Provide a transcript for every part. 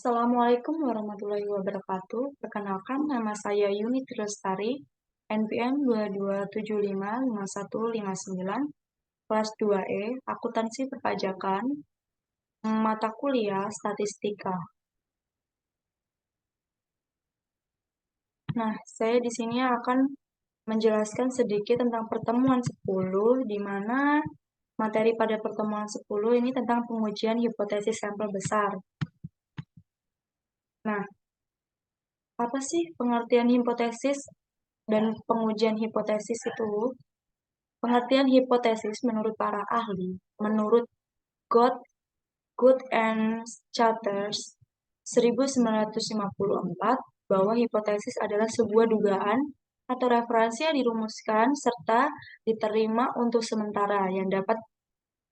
Assalamualaikum warahmatullahi wabarakatuh. Perkenalkan, nama saya Yuni Lestari, NPM 22755159, kelas 2E, Akuntansi Perpajakan, mata kuliah Statistika. Nah, saya di sini akan menjelaskan sedikit tentang pertemuan 10, di mana materi pada pertemuan 10 ini tentang pengujian hipotesis sampel besar. Nah, apa sih pengertian hipotesis dan pengujian hipotesis itu? Pengertian hipotesis menurut para ahli, menurut God, Good and Chatters 1954, bahwa hipotesis adalah sebuah dugaan atau referensi yang dirumuskan serta diterima untuk sementara yang dapat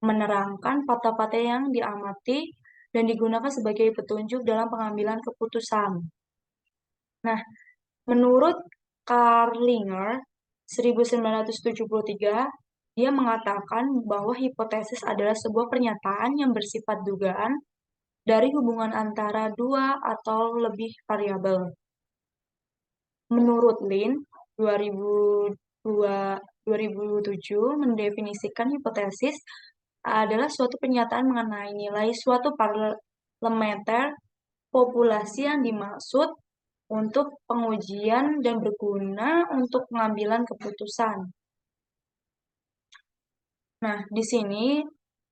menerangkan fakta-fakta yang diamati dan digunakan sebagai petunjuk dalam pengambilan keputusan. Nah, menurut Carlinger 1973, dia mengatakan bahwa hipotesis adalah sebuah pernyataan yang bersifat dugaan dari hubungan antara dua atau lebih variabel. Menurut Lin 2007 mendefinisikan hipotesis adalah suatu pernyataan mengenai nilai suatu parameter populasi yang dimaksud untuk pengujian dan berguna untuk pengambilan keputusan. Nah, di sini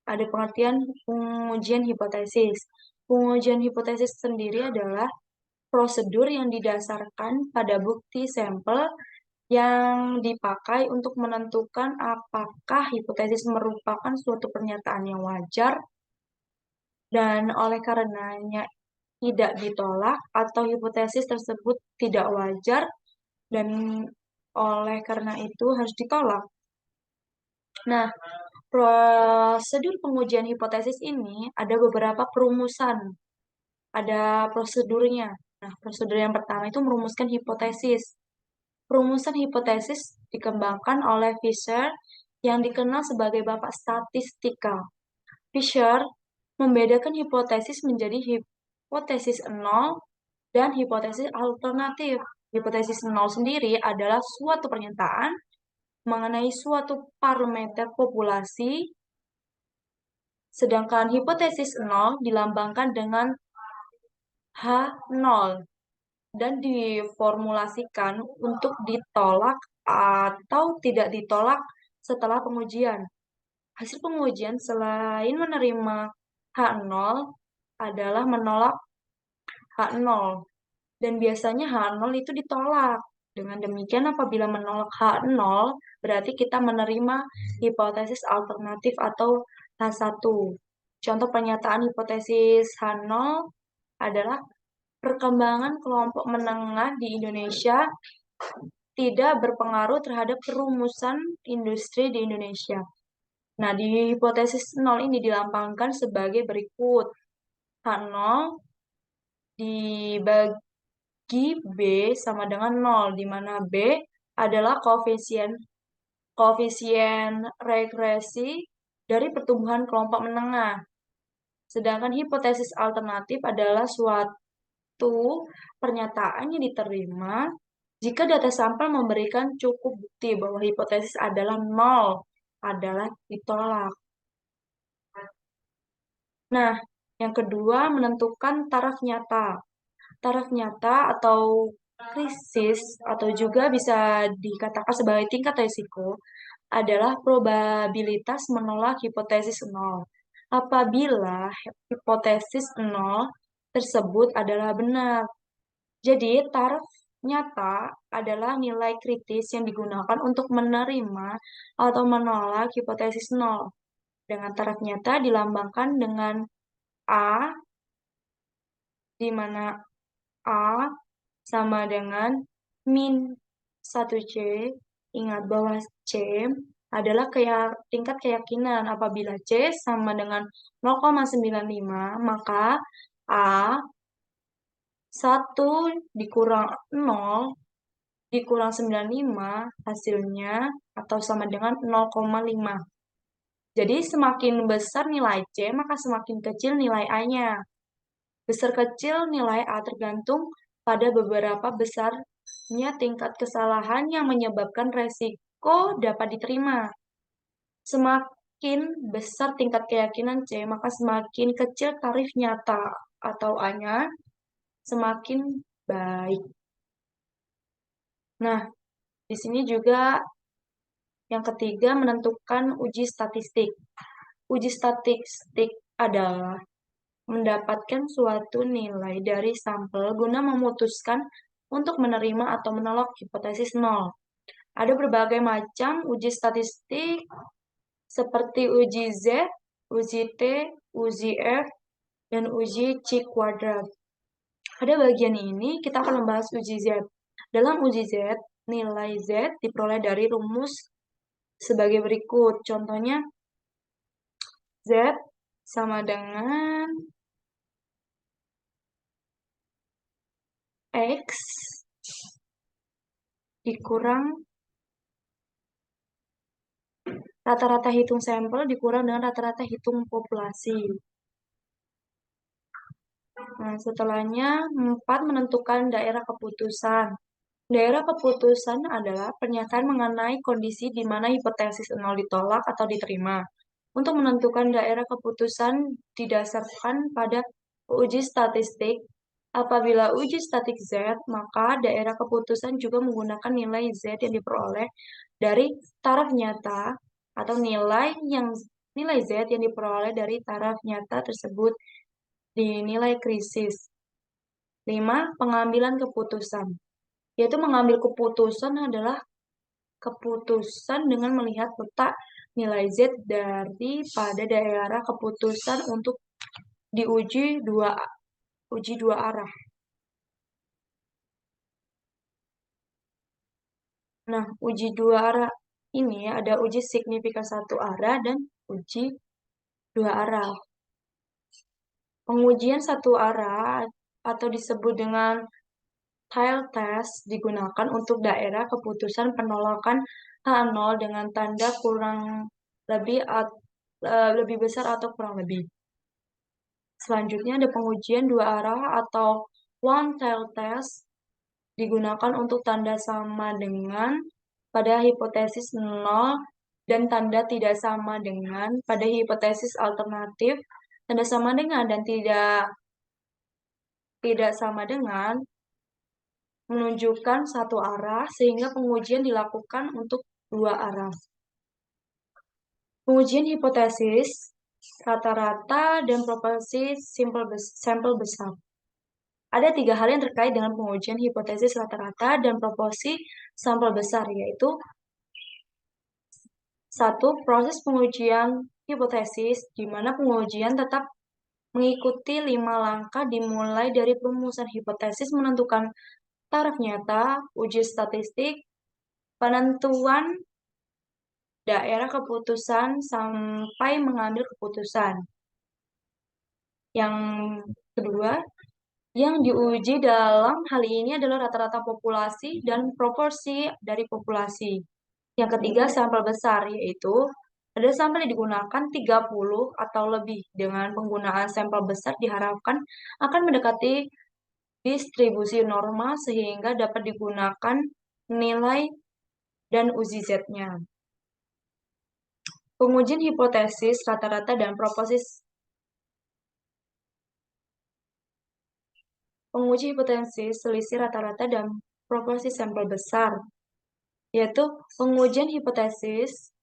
ada pengertian pengujian hipotesis. Pengujian hipotesis sendiri adalah prosedur yang didasarkan pada bukti sampel yang dipakai untuk menentukan apakah hipotesis merupakan suatu pernyataan yang wajar dan oleh karenanya tidak ditolak atau hipotesis tersebut tidak wajar dan oleh karena itu harus ditolak. Nah, prosedur pengujian hipotesis ini ada beberapa perumusan, ada prosedurnya. Nah, prosedur yang pertama itu merumuskan hipotesis. Perumusan hipotesis dikembangkan oleh Fisher yang dikenal sebagai bapak statistika. Fisher membedakan hipotesis menjadi hipotesis nol dan hipotesis alternatif. Hipotesis nol sendiri adalah suatu pernyataan mengenai suatu parameter populasi, sedangkan hipotesis nol dilambangkan dengan H0 dan diformulasikan untuk ditolak atau tidak ditolak setelah pengujian. Hasil pengujian selain menerima H0 adalah menolak H0 dan biasanya H0 itu ditolak. Dengan demikian apabila menolak H0 berarti kita menerima hipotesis alternatif atau H1. Contoh pernyataan hipotesis H0 adalah perkembangan kelompok menengah di Indonesia tidak berpengaruh terhadap perumusan industri di Indonesia. Nah, di hipotesis 0 ini dilambangkan sebagai berikut. H0 dibagi B sama dengan 0, di mana B adalah koefisien regresi dari pertumbuhan kelompok menengah. Sedangkan hipotesis alternatif adalah suatu pernyataan yang diterima jika data sampel memberikan cukup bukti bahwa hipotesis adalah 0, adalah ditolak. Nah, yang kedua menentukan taraf nyata. Taraf nyata atau krisis atau juga bisa dikatakan sebagai tingkat risiko adalah probabilitas menolak hipotesis 0. Apabila hipotesis 0 tersebut adalah benar. Jadi, taraf nyata adalah nilai kritis yang digunakan untuk menerima atau menolak hipotesis 0. Dengan taraf nyata dilambangkan dengan A, di mana A sama dengan min 1C. Ingat bahwa C adalah tingkat keyakinan. Apabila C sama dengan 0,95, maka A 1 dikurang 0 dikurang 95 hasilnya atau sama dengan 0,5. Jadi semakin besar nilai C, maka semakin kecil nilai A-nya. Besar kecil nilai A tergantung pada beberapa besarnya tingkat kesalahan yang menyebabkan resiko dapat diterima. Semakin besar tingkat keyakinan C, maka semakin kecil tarif nyata atau A-nya, semakin baik. Nah, di sini juga yang ketiga menentukan uji statistik. Uji statistik adalah mendapatkan suatu nilai dari sampel guna memutuskan untuk menerima atau menolak hipotesis nol. Ada berbagai macam uji statistik seperti uji Z, uji T, uji F, dan uji C kuadrat. Pada bagian ini kita akan membahas uji Z. Dalam uji Z, nilai Z diperoleh dari rumus sebagai berikut. Contohnya, Z sama dengan X dikurang rata-rata hitung sampel dikurang dengan rata-rata hitung populasi. Nah, setelahnya 4 menentukan daerah keputusan. Daerah keputusan adalah pernyataan mengenai kondisi di mana hipotesis nol ditolak atau diterima. Untuk menentukan daerah keputusan didasarkan pada uji statistik. Apabila uji statik Z, maka daerah keputusan juga menggunakan nilai Z yang diperoleh dari taraf nyata atau nilai Z yang diperoleh dari taraf nyata tersebut dinilai krisis. 5. Pengambilan keputusan. Yaitu mengambil keputusan adalah keputusan dengan melihat letak nilai Z daripada daerah keputusan untuk diuji dua arah. Nah, uji dua arah ini ada uji signifikan satu arah dan uji dua arah. Pengujian satu arah atau disebut dengan Tail test digunakan untuk daerah keputusan penolakan H0 dengan tanda kurang lebih besar atau kurang lebih. Selanjutnya ada pengujian dua arah atau one tail test digunakan untuk tanda sama dengan pada hipotesis 0 dan tanda tidak sama dengan pada hipotesis alternatif, tanda sama dengan dan tidak sama dengan menunjukkan satu arah sehingga pengujian dilakukan untuk dua arah. Pengujian hipotesis rata-rata dan proporsi sampel besar. Ada 3 hal yang terkait dengan pengujian hipotesis rata-rata dan proporsi sampel besar, yaitu 1. Proses pengujian hipotesis, di mana pengujian tetap mengikuti 5 langkah dimulai dari perumusan hipotesis, menentukan taraf nyata, uji statistik, penentuan daerah keputusan, sampai mengambil keputusan. Yang kedua, yang diuji dalam hal ini adalah rata-rata populasi dan proporsi dari populasi. Yang ketiga, sampel besar, yaitu ada sampel yang digunakan 30 atau lebih. Dengan penggunaan sampel besar diharapkan akan mendekati distribusi normal sehingga dapat digunakan nilai dan uji Z-nya. Pengujian hipotesis rata-rata dan proporsi. Penguji hipotesis selisih rata-rata dan proporsi sampel besar, yaitu pengujian hipotesis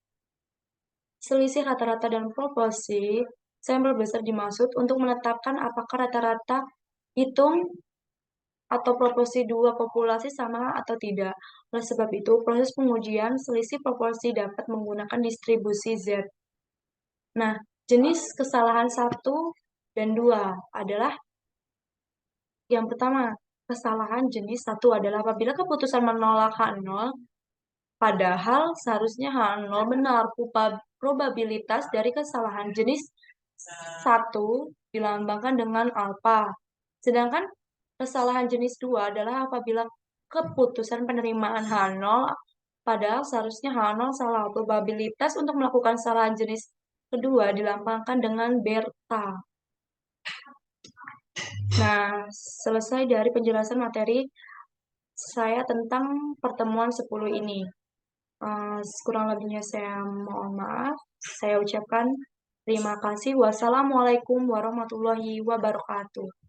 selisih rata-rata dan proporsi sampel besar dimaksud untuk menetapkan apakah rata-rata hitung atau proporsi dua populasi sama atau tidak. Oleh sebab itu, proses pengujian selisih proporsi dapat menggunakan distribusi Z. Nah, jenis kesalahan 1 dan 2 adalah yang pertama, kesalahan jenis 1 adalah apabila keputusan menolak H0, padahal seharusnya H0 benar. Probabilitas dari kesalahan jenis 1 dilambangkan dengan alfa. Sedangkan kesalahan jenis 2 adalah apabila keputusan penerimaan H0, padahal seharusnya H0 salah. Probabilitas untuk melakukan kesalahan jenis kedua dilambangkan dengan beta. Nah, selesai dari penjelasan materi saya tentang pertemuan 10 ini. Kurang lebihnya saya mohon maaf. Saya ucapkan terima kasih. Wassalamualaikum warahmatullahi wabarakatuh.